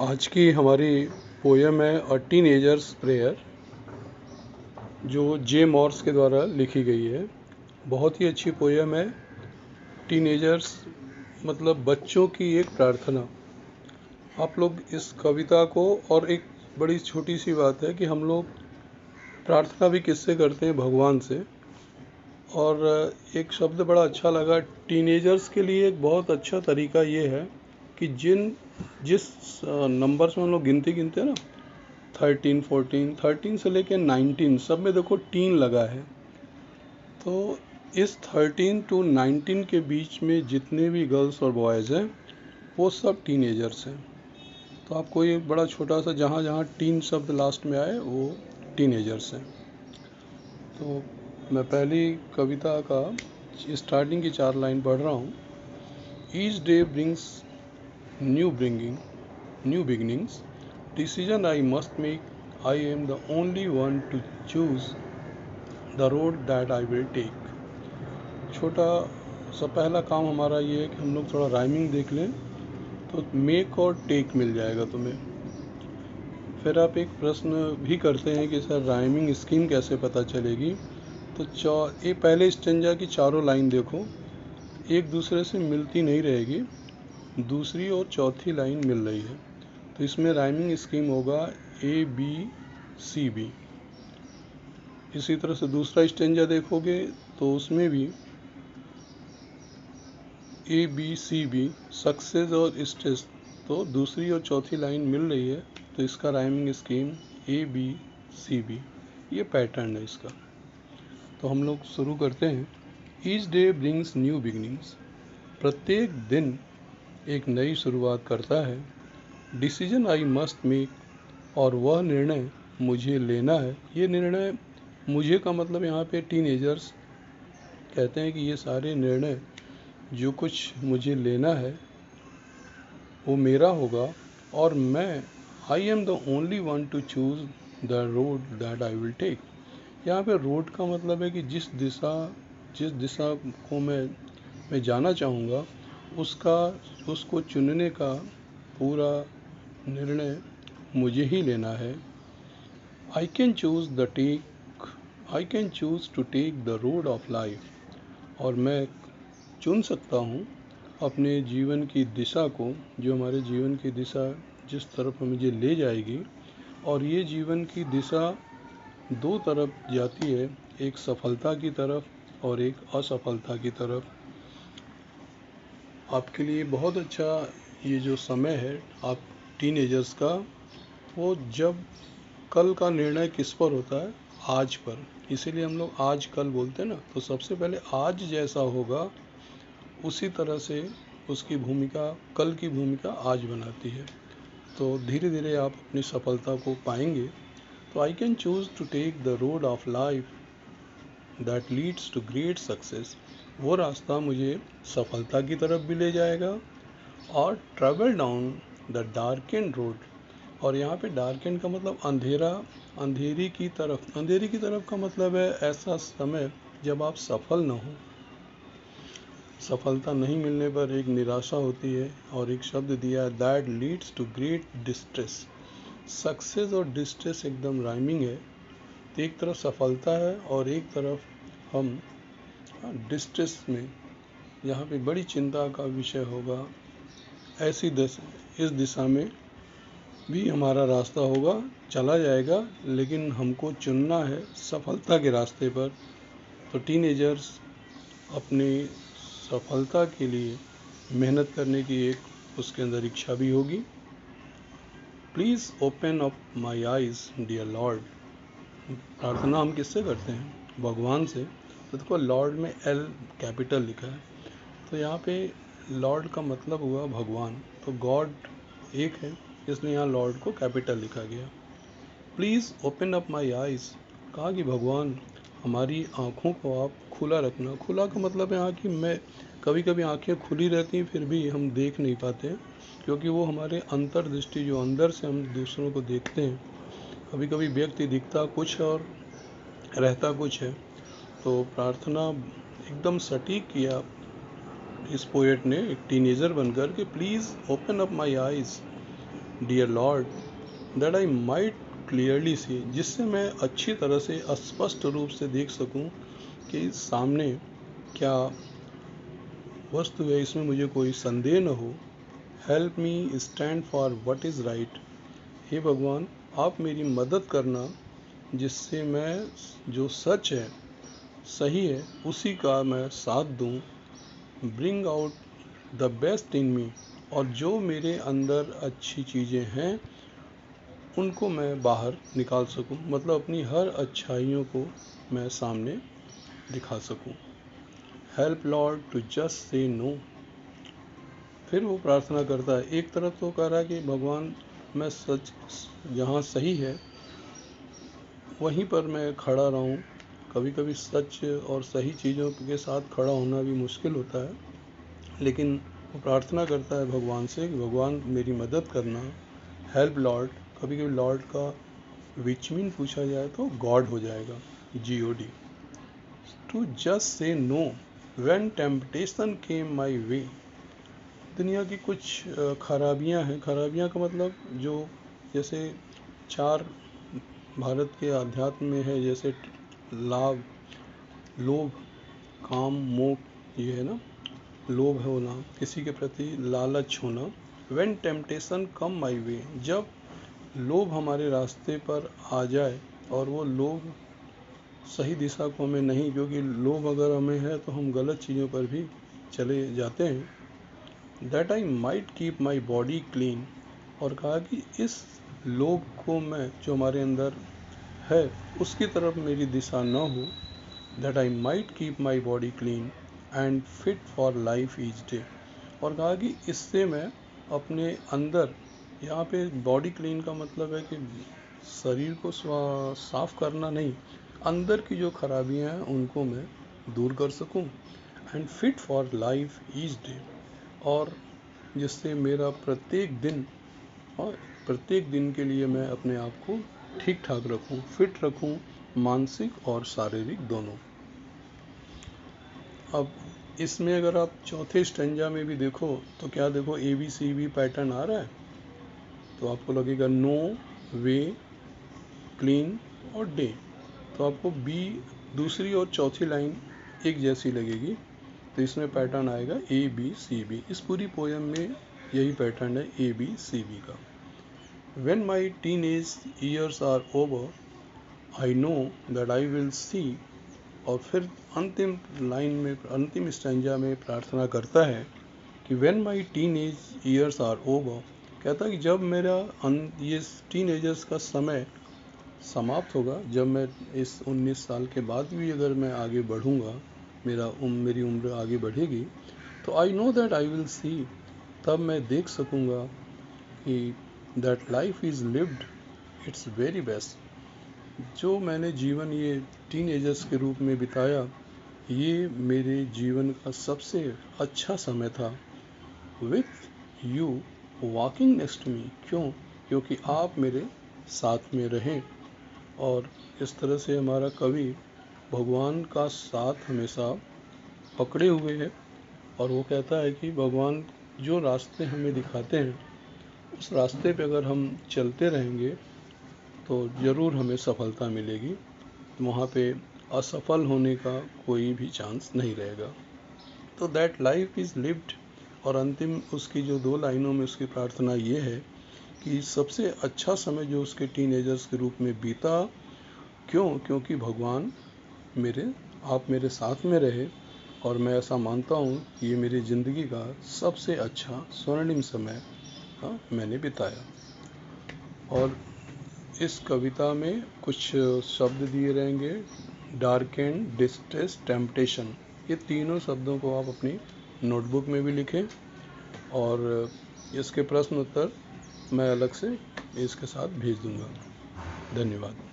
आज की हमारी पोयम है अ टीनेजर्स प्रेयर, जो जे मॉर्स के द्वारा लिखी गई है। बहुत ही अच्छी पोयम है। टीनेजर्स मतलब बच्चों की एक प्रार्थना। आप लोग इस कविता को, और एक बड़ी छोटी सी बात है कि हम लोग प्रार्थना भी किससे करते हैं? भगवान से। और एक शब्द बड़ा अच्छा लगा, टीनेजर्स के लिए एक बहुत अच्छा तरीका ये है कि जिस नंबर्स में हम लोग गिनती गिनते हैं ना, 13, 14, 13 से लेके 19, सब में देखो टीन लगा है। तो इस 13 टू 19 के बीच में जितने भी गर्ल्स और बॉयज़ हैं, वो सब टीनेजर्स हैं। तो आपको ये बड़ा छोटा सा, जहाँ जहाँ टीन शब्द लास्ट में आए, वो टीनेजर्स हैं। तो मैं पहली कविता का स्टार्टिंग की 4 लाइन पढ़ रहा हूँ। Each day brings new beginnings, decision I must make, I am the only one to choose the road that I will take. छोटा सा पहला काम हमारा ये है कि हम लोग थोड़ा राइमिंग देख लें, तो मेक और टेक मिल जाएगा तुम्हें। फिर आप एक प्रश्न भी करते हैं कि सर राइमिंग स्कीम कैसे पता चलेगी? तो ये पहले स्टेंजा की चारों लाइन देखो, एक दूसरे से मिलती नहीं रहेगी, दूसरी और चौथी लाइन मिल रही है। तो इसमें राइमिंग स्कीम होगा ए बी सी बी। इसी तरह से दूसरा स्टेंजा देखोगे तो उसमें भी A B C B, success और स्ट्रेस, तो दूसरी और चौथी लाइन मिल रही है। तो इसका rhyming scheme A B C B, ये पैटर्न है इसका। तो हम लोग शुरू करते हैं। Each day brings new beginnings, प्रत्येक दिन एक नई शुरुआत करता है। डिसीजन आई मस्ट मेक, और वह निर्णय मुझे लेना है। ये निर्णय, मुझे का मतलब यहाँ पे टीनेजर्स कहते हैं कि ये सारे निर्णय जो कुछ मुझे लेना है वो मेरा होगा, और मैं I am the only one to choose the road that I will take. यहाँ पे रोड का मतलब है कि जिस दिशा को मैं जाना चाहूँगा, उसको चुनने का पूरा निर्णय मुझे ही लेना है। I can choose to take the road of life, और मैं चुन सकता हूँ अपने जीवन की दिशा को, जो हमारे जीवन की दिशा जिस तरफ मुझे ले जाएगी। और ये जीवन की दिशा दो तरफ जाती है, एक सफलता की तरफ और एक असफलता की तरफ। आपके लिए बहुत अच्छा ये जो समय है आप टीनेजर्स का, वो जब कल का निर्णय किस पर होता है? आज पर। इसीलिए हम लोग आज कल बोलते हैं ना। तो सबसे पहले आज जैसा होगा उसी तरह से उसकी भूमिका, कल की भूमिका आज बनाती है। तो धीरे धीरे आप अपनी सफलता को पाएंगे। तो I can choose to take the road of life that leads to great success, वो रास्ता मुझे सफलता की तरफ भी ले जाएगा। और travel down the darkened road, और यहाँ पे डार्केंड का मतलब अंधेरा, अंधेरी की तरफ का मतलब है ऐसा समय जब आप सफल न हो। सफलता नहीं मिलने पर एक निराशा होती है, और एक शब्द दिया है that leads to great distress. Success और डिस्ट्रेस एकदम राइमिंग है। तो एक तरफ सफलता है और एक तरफ हम डिस्ट्रेस में, यहाँ पे बड़ी चिंता का विषय होगा। इस दिशा में भी हमारा रास्ता होगा, चला जाएगा, लेकिन हमको चुनना है सफलता के रास्ते पर। तो टीनेजर्स अपनी सफलता के लिए मेहनत करने की एक उसके अंदर इच्छा भी होगी। Please open up my eyes dear Lord. प्रार्थना हम किससे करते हैं? भगवान से। तो देखो लॉर्ड में एल कैपिटल लिखा है, तो यहाँ पे लॉर्ड का मतलब हुआ भगवान। तो गॉड एक है, इसलिए यहाँ लॉर्ड को कैपिटल लिखा गया। Please open up my eyes, कहा कि भगवान हमारी आँखों को आप खुला रखना। खुला का मतलब यहाँ कि मैं कभी कभी आँखें खुली रहती हैं फिर भी हम देख नहीं पाते हैं, क्योंकि वो हमारे अंतर्दृष्टि, जो अंदर से हम दूसरों को देखते हैं, कभी कभी व्यक्ति दिखता कुछ और रहता कुछ है। तो प्रार्थना एकदम सटीक किया इस पोएट ने, एक टीनेजर बनकर, कि please open up my eyes, dear Lord, that I might clearly see, जिससे मैं अच्छी तरह से स्पष्ट रूप से देख सकूं कि सामने क्या वस्तु है, इसमें मुझे कोई संदेह न हो। Help me stand for what is right, हे भगवान आप मेरी मदद करना जिससे मैं जो सच है, सही है, उसी का मैं साथ दूं। Bring out the best in me, और जो मेरे अंदर अच्छी चीज़ें हैं उनको मैं बाहर निकाल सकूं, मतलब अपनी हर अच्छाइयों को मैं सामने दिखा सकूं। Help Lord to just say no. फिर वो प्रार्थना करता है, एक तरफ तो कह रहा है कि भगवान मैं सच, जहाँ सही है वहीं पर मैं खड़ा रहूं। कभी कभी सच और सही चीज़ों के साथ खड़ा होना भी मुश्किल होता है, लेकिन वो प्रार्थना करता है भगवान से कि भगवान मेरी मदद करना। हेल्प लॉर्ड, कभी कभी लॉर्ड का विच मीन पूछा जाए तो गॉड हो जाएगा, GOD। To just say no when temptation came my way. दुनिया की कुछ खराबियां हैं, खराबियां का मतलब जो जैसे चार भारत के अध्यात्म में है, जैसे लाभ, लोभ, काम, मोह, ये है ना, लोभ होना, किसी के प्रति लालच होना। व्हेन टेम्पटेशन कम माई वे, जब लोभ हमारे रास्ते पर आ जाए और वो लोभ सही दिशा को हमें नहीं, क्योंकि लोभ अगर हमें है तो हम गलत चीज़ों पर भी चले जाते हैं। That I might keep my body clean, और कहा कि इस लोभ को मैं, जो हमारे अंदर है, उसकी तरफ मेरी दिशा न हो। That I might keep my body clean and fit for life each day, और कहा कि इससे मैं अपने अंदर, यहाँ पे बॉडी क्लीन का मतलब है कि शरीर को साफ करना नहीं, अंदर की जो खराबियाँ हैं उनको मैं दूर कर सकूं। And fit for life each day, और जिससे मेरा प्रत्येक दिन, और प्रत्येक दिन के लिए मैं अपने आप को ठीक ठाक रखूं, फिट रखूं, मानसिक और शारीरिक दोनों। अब इसमें अगर आप चौथे स्टेंजा में भी देखो तो क्या देखो, ABCB पैटर्न आ रहा है, तो आपको लगेगा नो, वे, क्लीन और डे। तो आपको B दूसरी और चौथी लाइन एक जैसी लगेगी, तो इसमें पैटर्न आएगा ABCB। इस पूरी पोएम में यही पैटर्न है ABCB का। When my teenage years are over, I know that I will see, और फिर अंतिम लाइन में, अंतिम स्टैंजा में प्रार्थना करता है कि When my teenage years are over, कहता है कि जब मेरा ये टीनेजर्स का समय समाप्त होगा, जब मैं इस 19 साल के बाद भी अगर मैं आगे बढ़ूँगा, मेरी उम्र आगे बढ़ेगी, तो I know that I will see, तब मैं देख सकूँगा कि that life is lived it's very best. जो मैंने जीवन ये टीनेजर्स के रूप में बिताया, ये मेरे जीवन का सबसे अच्छा समय था। विथ यू वॉकिंग नेक्स्ट मी, क्योंकि आप मेरे साथ में रहें। और इस तरह से हमारा कवि भगवान का साथ हमेशा पकड़े हुए है, और वो कहता है कि भगवान जो रास्ते हमें दिखाते हैं, उस रास्ते पे अगर हम चलते रहेंगे तो ज़रूर हमें सफलता मिलेगी, वहाँ पे असफल होने का कोई भी चांस नहीं रहेगा। तो दैट लाइफ इज़ लिव्ड, और अंतिम उसकी जो 2 लाइनों में उसकी प्रार्थना ये है कि सबसे अच्छा समय जो उसके टीनेजर्स के रूप में बीता, क्योंकि भगवान आप मेरे साथ में रहे, और मैं ऐसा मानता हूँ कि ये मेरी ज़िंदगी का सबसे अच्छा स्वर्णिम समय मैंने बिताया। और इस कविता में कुछ शब्द दिए रहेंगे, डार्क एंड डिस्ट्रेस, टेम्पटेशन, ये तीनों शब्दों को आप अपनी नोटबुक में भी लिखें, और इसके प्रश्न उत्तर मैं अलग से इसके साथ भेज दूंगा। धन्यवाद।